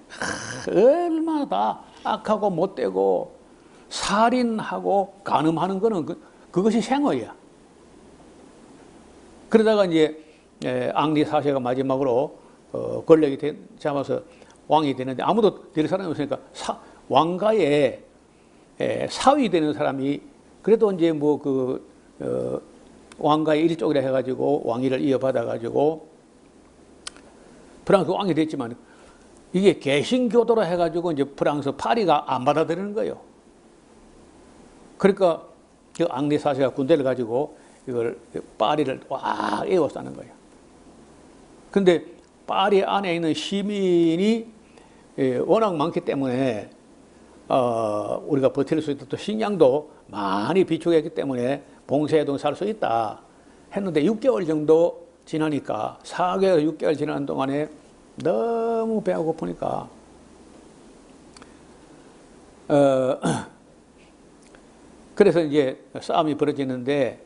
얼마나 다 악하고 못되고 살인하고 간음하는 거는 그것이 생어야. 그러다가 이제 앙리 4세가 마지막으로 권력이 잡아서 왕이 되는데 아무도 될 사람이 없으니까 왕가에 사위 되는 사람이 그래도 이제 뭐 왕가의 일족이라 해가지고 왕위를 이어받아가지고 프랑스 왕이 됐지만 이게 개신교도로 해가지고 이제 프랑스 파리가 안 받아들이는 거예요. 그러니까 그 앙리 4세가 군대를 가지고 이걸 파리를 와 에워싸는 거예요. 근데 파리 안에 있는 시민이 워낙 많기 때문에 우리가 버틸 수 있다. 또 식량도 많이 비축했기 때문에 봉쇄해도 살 수 있다 했는데 6개월 정도 지나니까 4개월, 6개월 지나는 동안에 너무 배가 고프니까 그래서 이제 싸움이 벌어지는데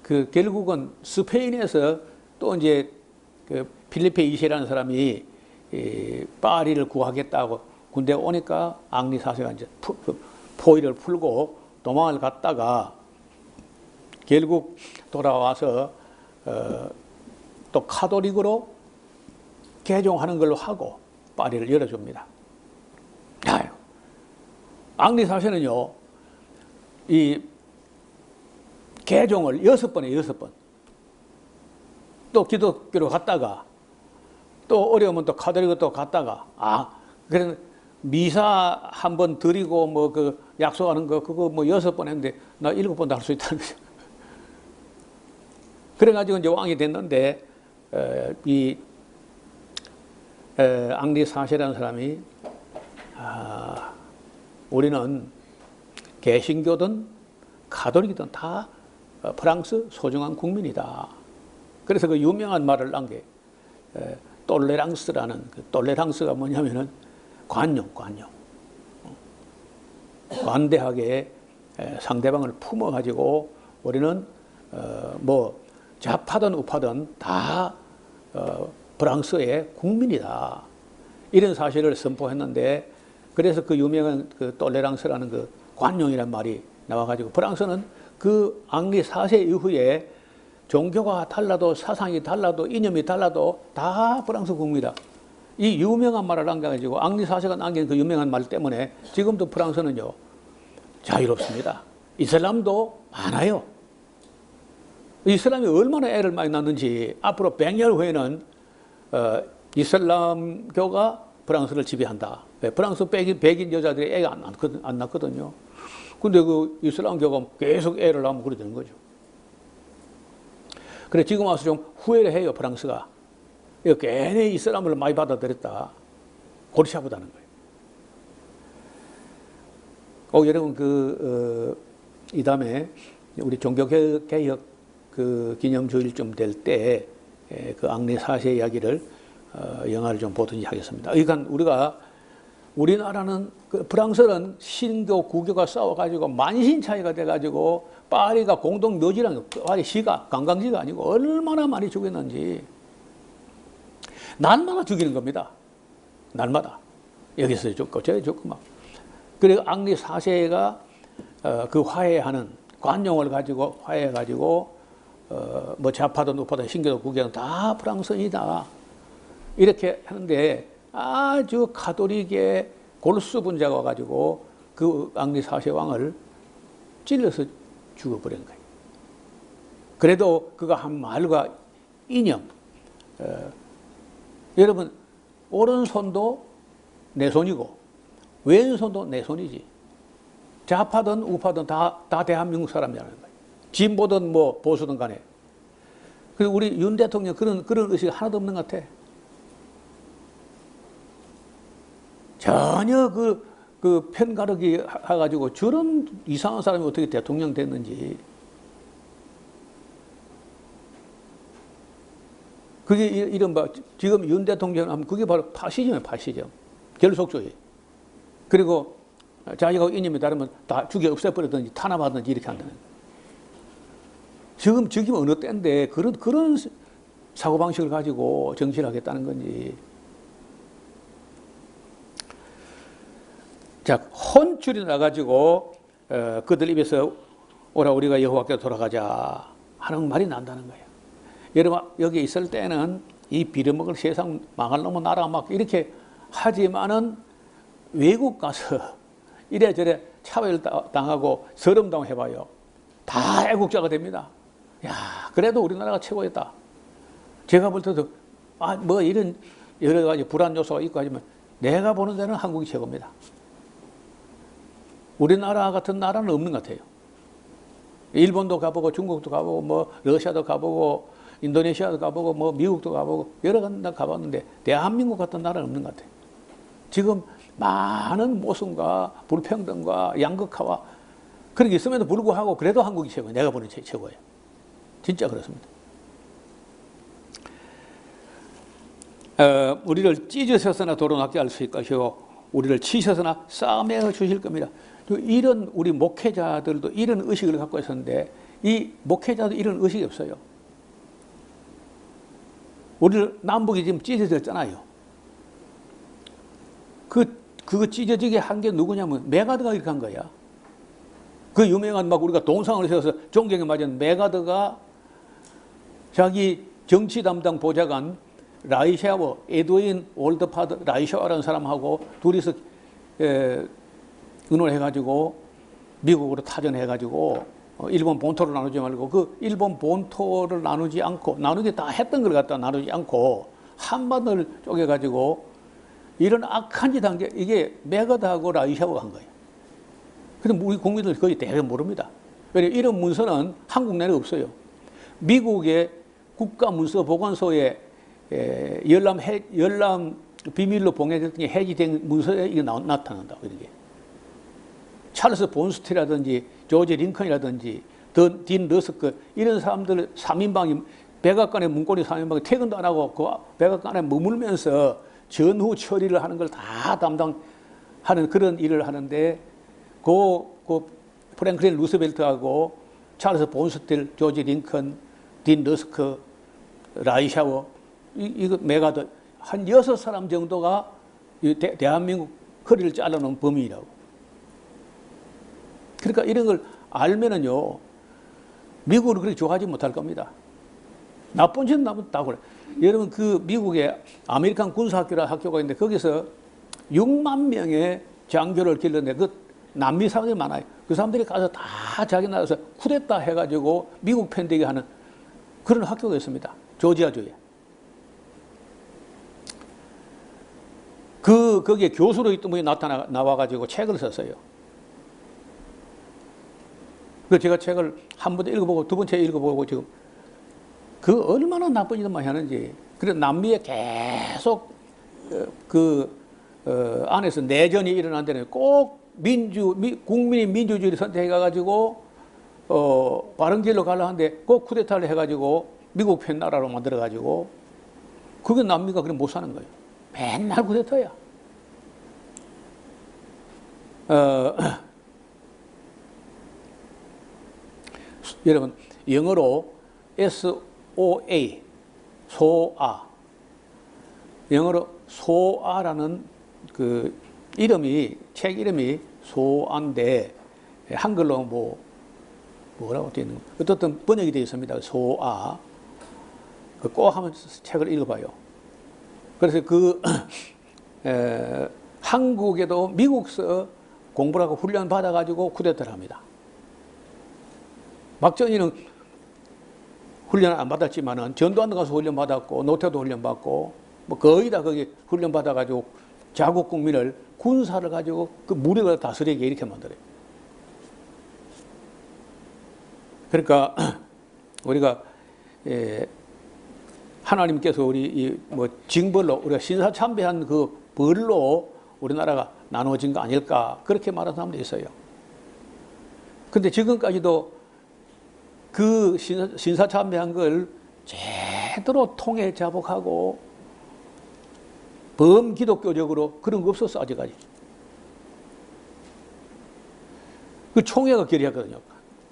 그 결국은 스페인에서 또 이제 그 필리페 2세라는 사람이 파리를 구하겠다고 군대가 오니까 앙리 4세가 이제 포위를 풀고 도망을 갔다가 결국 돌아와서 또 카톨릭으로 개종하는 걸로 하고 파리를 열어줍니다. 앙리 4세는요, 이 개종을 6번에 6번. 또 기독교로 갔다가 또 어려우면 또 카톨릭으로 또 갔다가 그래서 미사 한 번 드리고 뭐 그 약속하는 거 그거 뭐 6번 했는데 나 7번도 할 수 있다는 거죠. 그래가지고 이제 왕이 됐는데 이 앙리 4세라는 사람이 우리는 개신교든 가톨릭이든 다 프랑스 소중한 국민이다. 그래서 그 유명한 말을 난 게 똘레랑스라는 그 똘레랑스가 뭐냐면은 관용. 관대하게 상대방을 품어가지고 우리는 뭐 좌파든 우파든 다 프랑스의 국민이다. 이런 사실을 선포했는데 그래서 그 유명한 그 똘레랑스라는 그 관용이란 말이 나와가지고 프랑스는 그 앙리 4세 이후에 종교가 달라도 사상이 달라도 이념이 달라도 다 프랑스 국민이다. 이 유명한 말을 남겨가지고 앙리 4세가 남긴 그 유명한 말 때문에 지금도 프랑스는요 자유롭습니다. 이슬람도 많아요. 이슬람이 얼마나 애를 많이 낳는지 앞으로 100년 후에는 이슬람교가 프랑스를 지배한다. 프랑스 백인 여자들이 애가 안 낳거든요. 근데 그 이슬람교가 계속 애를 낳으면 그래 되는 거죠. 그래 지금 와서 좀 후회를 해요. 프랑스가 괜히 이슬람을 많이 받아들였다. 골치 아프다는 거예요. 여러분 이 다음에 우리 종교개혁 그 기념주일쯤 될 때 그 앙리 4세 이야기를 영화를 좀 보든지 하겠습니다. 그러니까 우리나라는 프랑스는 신교 구교가 싸워가지고 만신 차이가 돼가지고 파리가 공동 묘지라는 파리 시가 관광지가 아니고 얼마나 많이 죽였는지 날마다 죽이는 겁니다. 날마다 여기서 죽고 저기 죽고 막. 그리고 앙리 4세가 그 화해하는 관용을 가지고 화해해가지고 뭐 좌파든 우파든 신교도 구교는 다 프랑스인이다 이렇게 하는데 아주 가톨릭의 골수 분자가 와가지고 그 앙리 4세 왕을 찔러서 죽어버린 거예요. 그래도 그가 한 말과 이념 여러분 오른손도 내 손이고 왼손도 내 손이지 좌파든 우파든 다 대한민국 사람이라는 거예요. 진보든 뭐 보수든 간에. 그래서 우리 윤 대통령 그런 의식이 하나도 없는 것 같아. 전혀 그 편가르기 해가지고 저런 이상한 사람이 어떻게 대통령 됐는지. 그게 이른바 지금 윤 대통령 하면 그게 바로 파시즘이에요. 파시즘. 결속주의. 그리고 자기가 이념이 다르면 다 죽여 없애버리든지 탄압하든지 이렇게 한다는. 지금 어느 때인데 그런 사고방식을 가지고 정치를 하겠다는 건지. 자, 혼쭐이 나가지고 그들 입에서 오라 우리가 여호와께로 돌아가자 하는 말이 난다는 거예요. 여러분 여기 있을 때는 이 빌어먹을 세상 망할 놈의 나라 막 이렇게 하지만은 외국 가서 이래저래 차별 당하고 서름당 해봐요. 다 애국자가 됩니다. 야, 그래도 우리나라가 최고였다. 제가 볼 때도 뭐 이런 여러 가지 불안 요소가 있고 하지만 내가 보는 데는 한국이 최고입니다. 우리나라 같은 나라는 없는 것 같아요. 일본도 가보고 중국도 가보고 뭐 러시아도 가보고 인도네시아도 가보고 뭐 미국도 가보고 여러 군데 가봤는데 대한민국 같은 나라는 없는 것 같아요. 지금 많은 모순과 불평등과 양극화와 그런 게 있음에도 불구하고 그래도 한국이 최고예요. 내가 보는 최고예요. 진짜 그렇습니다. 우리를 찢으셔서나 도로나게 할 수 있을 것이고 우리를 치셔서나 싸매어 주실 겁니다. 이런 우리 목회자들도 이런 의식을 갖고 있었는데 이 목회자도 이런 의식이 없어요. 우리를 남북이 지금 찢어졌잖아요. 그거 찢어지게 한 게 누구냐면 메가드가 이렇게 한 거야. 그 유명한 막 우리가 동상을 세워서 존경에 맞은 메가드가 자기 정치 담당 보좌관 라이샤워, 에드윈 올드파드 라이샤워라는 사람하고 둘이서 의논해가지고 미국으로 타전해가지고 일본 본토를 나누지 말고 그 일본 본토를 나누지 않고 나누기 다 했던 걸 갖다 나누지 않고 한반도를 쪼개가지고 이런 악한 짓 한 게 이게 메가드하고 라이샤워가 한 거예요. 근데 우리 국민들 거의 대부분 모릅니다. 왜냐하면 이런 문서는 한국 내에 없어요. 미국의 국가문서보관소에 열람 비밀로 봉해졌던 게 해지된 문서에 이게 나타난다. 이렇게. 찰스 본스티라든지 조지 링컨이라든지 딘 러스크 이런 사람들 3인방이 백악관의 문고리 3인방이 퇴근도 안 하고 그 백악관에 머물면서 전후 처리를 하는 걸 다 담당하는 그런 일을 하는데 그 프랭클린 루스벨트하고 찰스 본스틸, 조지 링컨, 딘 러스크, 라이샤워 이거 메가드 한 6사람 정도가 대한민국 허리를 잘라놓은 범인이라고. 그러니까 이런 걸 알면은요, 미국을 그렇게 좋아하지 못할 겁니다. 나쁜 짓은 나쁘다고 그래. 여러분, 그 미국에 아메리칸 군사학교라는 학교가 있는데 거기서 6만 명의 장교를 길렀는데 그 남미 사람들이 많아요. 그 사람들이 가서 다 자기 나라에서 쿠데타 해가지고 미국 편되게 하는 그런 학교가 있습니다. 조지아주에. 거기에 교수로 있던 분이 나와가지고 책을 썼어요. 그 제가 책을 한 번도 읽어보고 두 번째 읽어보고 지금 그 얼마나 나쁜 일만 하는지. 그래서 남미에 계속 안에서 내전이 일어난 데는 꼭 국민이 민주주의를 선택해가지고 바른 길로 가려 하는데 꼭 쿠데타를 해가지고 미국 편 나라로 만들어가지고 그게 남미가 그래 못 사는 거예요. 맨날 쿠데타야. 여러분 영어로 SOA 소아 영어로 소아라는 그 이름이 책 이름이 소아인데 한글로 뭐라고 되어 있는 거 어떻든 번역이 되어 있습니다. 소아 꼭 한번 책을 읽어봐요. 그래서 한국에도 미국서 공부를 하고 훈련 받아가지고 쿠데타를 합니다. 박정희는 훈련 안 받았지만은 전두환도 가서 훈련 받았고 노태우도 훈련 받고 뭐 거의 다 거기 훈련 받아가지고 자국 국민을 군사를 가지고 그 무력을 다스리게 이렇게 만들어요. 그러니까 우리가 하나님께서 우리 뭐 징벌로 우리가 신사참배한 그 벌로 우리나라가 나눠진 거 아닐까 그렇게 말하는 사람도 있어요. 근데 지금까지도 그 신사참배한 걸 제대로 통일 자복하고 범기독교적으로 그런 거 없었어 아직까지. 그 총회가 결의하거든요.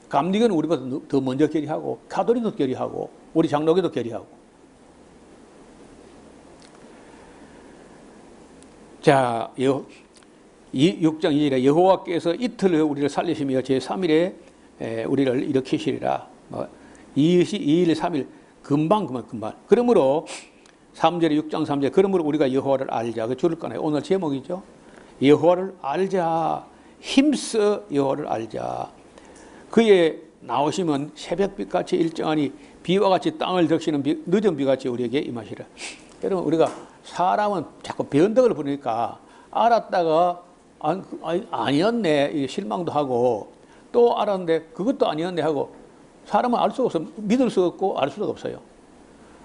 감리교는 우리보다 더 먼저 결의하고 가톨릭도 결의하고 우리 장로교도 결의하고. 자, 이 6장 2절에 여호와께서 이틀 후 우리를 살리시며 제3일에 우리를 일으키시리라. 2일 3일 금방. 그러므로 3절에 6장 3절 그러므로 우리가 여호와를 알자. 그 줄을 꺼내요. 오늘 제목이죠. 여호와를 알자. 힘써 여호와를 알자. 그의 나오심은 새벽빛같이 일정하니 비와 같이 땅을 적시는 늦은 비같이 우리에게 임하시라. 여러분 우리가 사람은 자꾸 변덕을 부리니까 알았다가 아니었네 실망도 하고 또 알았는데 그것도 아니었네 하고 사람은 알 수가 없어. 믿을 수 없고 알 수가 없어요.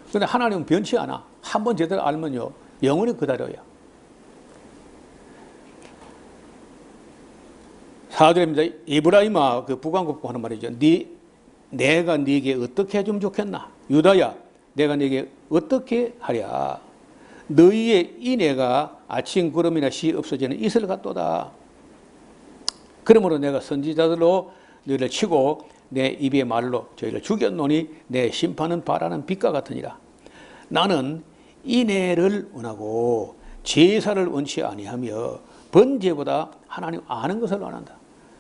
그런데 하나님은 변치 않아. 한번 제대로 알면요 영원히 그대로야. 4절입니다. 이브라임아 그 북왕국부 하는 말이죠. 내가 네게 어떻게 해주면 좋겠나? 유다야 내가 네게 어떻게 하랴? 너희의 인애가 아침 구름이나 시 없어지는 이슬 같도다. 그러므로 내가 선지자들로 너희를 치고 내 입의 말로 저희를 죽였노니 내 심판은 바라는 빛과 같으니라. 나는 인애를 원하고 제사를 원치 아니하며 번제보다 하나님 아는 것을 원한다.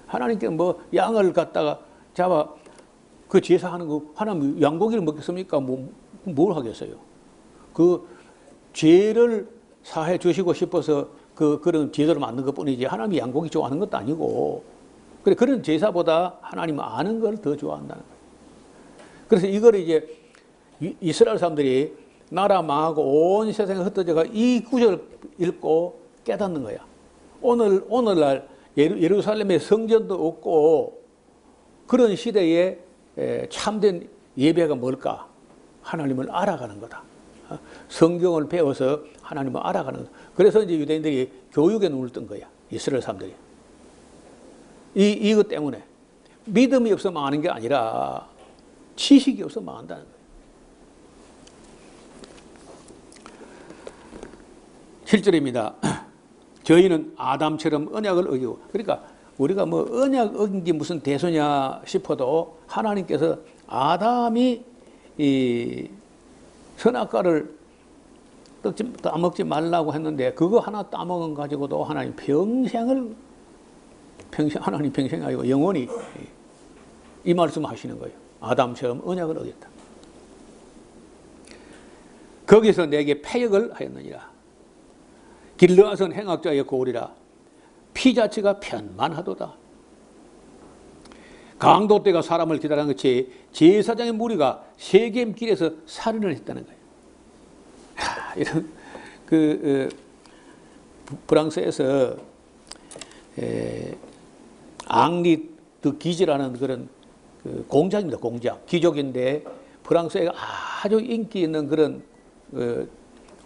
하나님께 뭐 양을 갖다가 잡아 그 제사하는 거 하나님 양고기를 먹겠습니까? 뭘 하겠어요? 그 죄를 사해 주시고 싶어서 그런 제도를 만든 것 뿐이지 하나님이 양고기 좋아하는 것도 아니고 그래 그런 제사보다 하나님은 아는 걸 더 좋아한다는 거예요. 그래서 이걸 이제 이스라엘 사람들이 나라 망하고 온 세상에 흩어져가 이 구절을 읽고 깨닫는 거야. 오늘날 예루살렘에 성전도 없고 그런 시대에 참된 예배가 뭘까? 하나님을 알아가는 거다. 성경을 배워서 하나님을 알아가는 거다. 그래서 이제 유대인들이 교육에 눈을 뜬 거야. 이스라엘 사람들이. 이것 때문에 믿음이 없어 망하는 게 아니라 지식이 없어 망한다는 거예요. 7절입니다. 저희는 아담처럼 언약을 어기고 그러니까 우리가 뭐 언약 어긴 게 무슨 대수냐 싶어도 하나님께서 아담이 이 선악과를 따먹지 말라고 했는데 그거 하나 따먹은 가지고도 하나님 하나님 평생 아니고 영원히 이 말씀 하시는 거예요. 아담처럼 언약을 어겼다. 거기서 내게 패역을 하였느니라. 길르앗은 행악자의 고울이라 피자치가 편만하도다. 강도떼가 사람을 기다리는 것이 제사장의 무리가 세겜길에서 살인을 했다는 거예요. 이런 프랑스에서 앙리 드 기즈라는 그런 공작입니다. 공작 귀족인데 프랑스에 아주 인기 있는 그런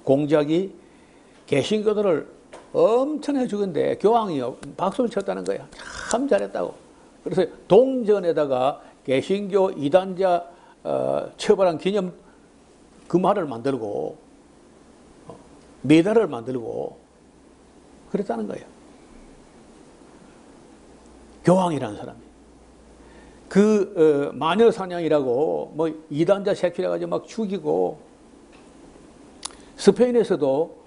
공작이 개신교들을 엄청 해주는데 교황이요 박수를 쳤다는 거야. 참 잘했다고. 그래서 동전에다가 개신교 이단자 처벌한 기념 금화를 만들고 메달을 만들고 그랬다는 거예요. 교황이라는 사람이. 마녀 사냥이라고 뭐 이단자 새끼라 가지고 막 죽이고 스페인에서도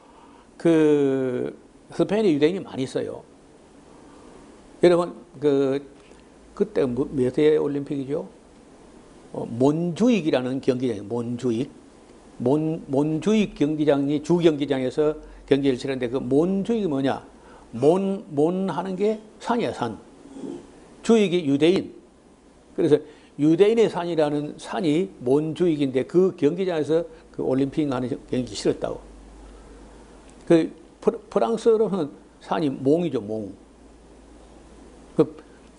스페인에 유대인이 많이 있어요. 여러분 그때 몇 해 올림픽이죠? 몬주익이라는 경기장이에요. 몬주익 경기장이 주 경기장에서 경기를 치르는데 그 몬주익이 뭐냐? 몬 하는 게 산이야 산. 주익이 유대인. 그래서 유대인의 산이라는 산이 몬주익인데 그 경기장에서 그 올림픽 하는 경기 치렀다고. 프랑스어로는 산이 몽이죠 몽.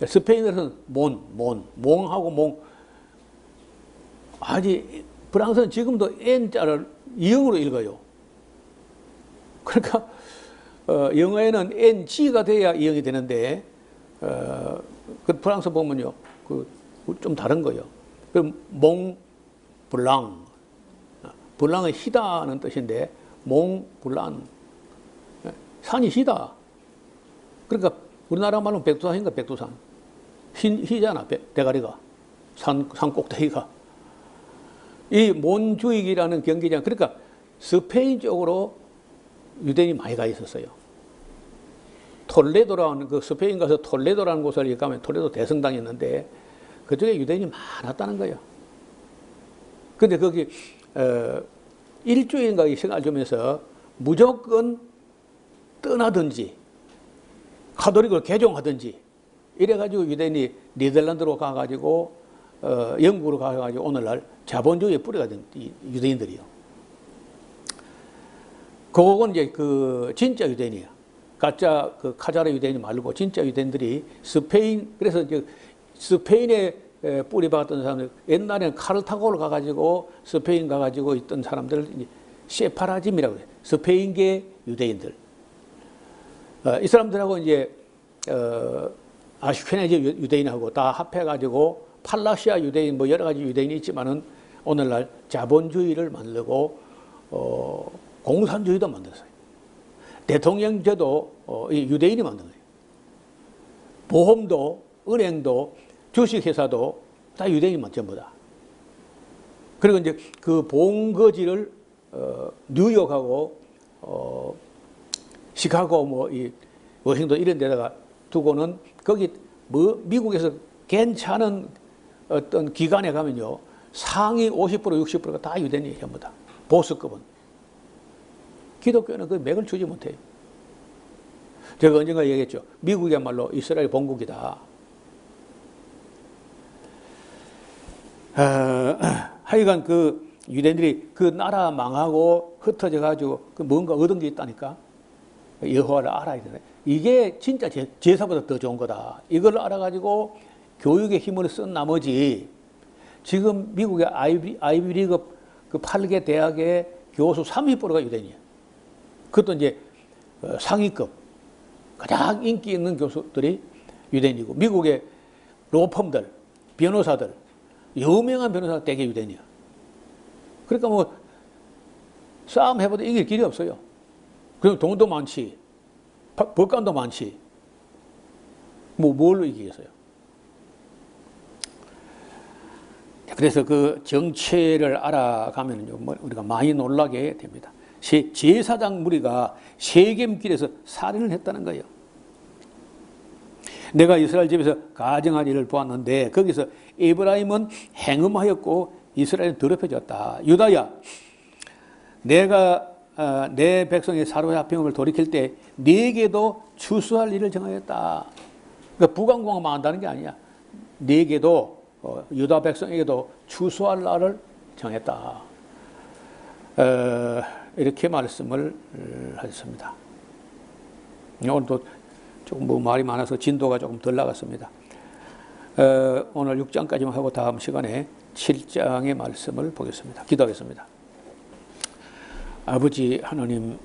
스페인어로는 몬하고 몽. 아직 프랑스는 지금도 N자를 N으로 읽어요. 그러니까 영어에는 NG가 돼야 N이 되는데 그 프랑스 보면요, 좀 다른 거예요. 그럼 몽블랑, 블랑은 희다는 뜻인데 몽블랑, 산이 희다. 그러니까 우리나라 말로 백두산인가 백두산. 희잖아, 대가리가. 산 꼭대기가. 이 몬주익이라는 경기장, 그러니까 스페인 쪽으로 유대인이 많이 가 있었어요. 톨레도라는, 스페인 가서 톨레도라는 곳을 가면 톨레도 대성당이 있는데 그쪽에 유대인이 많았다는 거예요. 근데 거기 일주일인가 시간을 주면서 무조건 떠나든지 카톨릭을 개종하든지 이래가지고 유대인이 네덜란드로 가가지고 영국으로 가가지고 오늘날 자본주의의 뿌리가 된 유대인들이요. 그건 이제 진짜 유대인이야. 가짜 카자르 유대인이 말고 진짜 유대인들이 그래서 이제 스페인에 뿌리 박았던 사람들, 옛날에는 카르타고를 가가지고 스페인 가가지고 있던 사람들을 세파라즘이라고 해요. 스페인계 유대인들. 이 사람들하고 이제 아슈케나지 유대인하고 다 합해가지고 팔라시아 유대인, 뭐 여러 가지 유대인이 있지만은 오늘날 자본주의를 만들고 공산주의도 만들었어요. 대통령제도 유대인이 만든 거예요. 보험도, 은행도, 주식회사도 다 유대인만 전부 다. 그리고 이제 그 본거지를 뉴욕하고 시카고 뭐 이 워싱턴 이런 데다가 두고는 거기 뭐 미국에서 괜찮은 어떤 기관에 가면요 상위 50% 60%가 다 유대인이에요. 전부 다. 보수급은. 기독교는 그 맥을 주지 못해요. 제가 언젠가 얘기했죠. 미국이야말로 이스라엘 본국이다. 하여간 그 유대인들이 그 나라 망하고 흩어져 가지고 뭔가 얻은 게 있다니까. 여호와를 알아야 되네. 이게 진짜 제사보다 더 좋은 거다. 이걸 알아가지고 교육의 힘을 쓴 나머지 지금 미국의 아이비리그 그 8개 대학의 교수 30%가 유대인이에요. 그것도 이제 상위급 가장 인기 있는 교수들이 유대인이고 미국의 로펌들, 변호사들, 유명한 변호사가 대개 유대인이야. 그러니까 뭐 싸움 해봐도 이길 길이 없어요. 그리고 돈도 많지, 법관도 많지. 뭐 뭘로 이기겠어요? 그래서 그 정체를 알아가면 우리가 많이 놀라게 됩니다. 제사장 무리가 세겜길에서 살인을 했다는 거예요. 내가 이스라엘 집에서 가정한 일을 보았는데 거기서 에브라임은 행음하였고 이스라엘은 더럽혀졌다. 유다야, 내가 내 백성의 사로잡힘을 돌이킬 때 네게도 추수할 일을 정하였다. 그러니까 부강공만 한다는 게 아니야. 네게도 유다 백성에게도 추수할 날을 정했다. 이렇게 말씀을 하셨습니다. 오늘도 조금 뭐 말이 많아서 진도가 조금 덜 나갔습니다. 오늘 6장까지만 하고 다음 시간에 7장의 말씀을 보겠습니다. 기도하겠습니다. 아버지 하나님,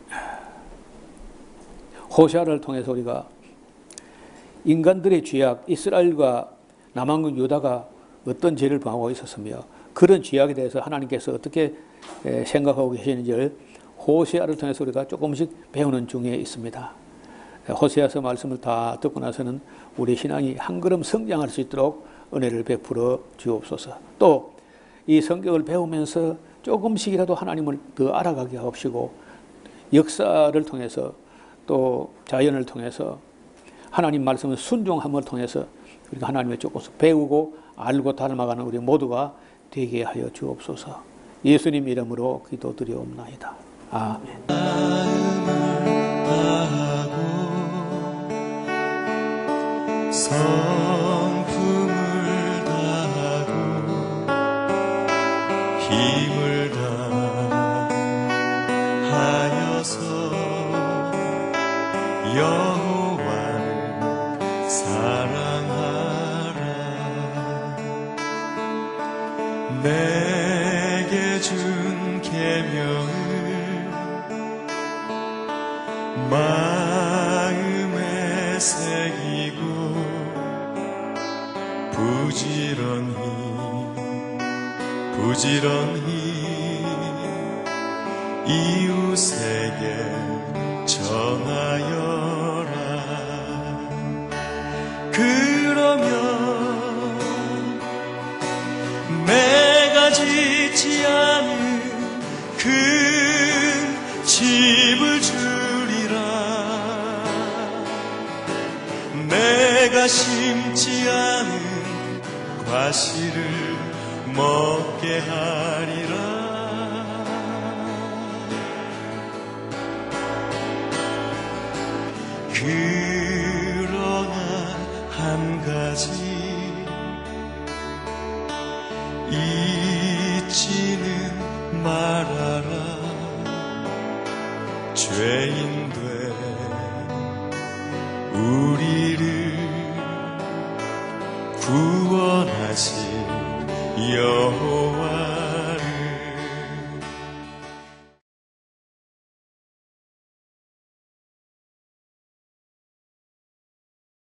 호세아를 통해서 우리가 인간들의 죄악, 이스라엘과 남한국 유다가 어떤 죄를 범하고 있었으며 그런 죄악에 대해서 하나님께서 어떻게 생각하고 계시는지를 호세아를 통해서 우리가 조금씩 배우는 중에 있습니다. 호세아서 말씀을 다 듣고 나서는 우리 신앙이 한 걸음 성장할 수 있도록 은혜를 베풀어 주옵소서. 또 이 성경을 배우면서 조금씩이라도 하나님을 더 알아가게 하옵시고 역사를 통해서 또 자연을 통해서 하나님 말씀의 순종함을 통해서 우리가 하나님을 조금씩 배우고 알고 닮아가는 우리 모두가 되게 하여 주옵소서. 예수님 이름으로 기도드리옵나이다. 아멘. 성품을 다하고 힘을 다하여서 여호와를 사랑하라. 내 마음에 새기고 부지런히 이웃에게 전하여라. 그러면 내가 짓지 않은 큰 집을 주리라. 내가 심지 않은 과실을 먹게 하리라. 그러나 한 가지 잊지는 말아라. 죄인된 우리를 구원하신 여호와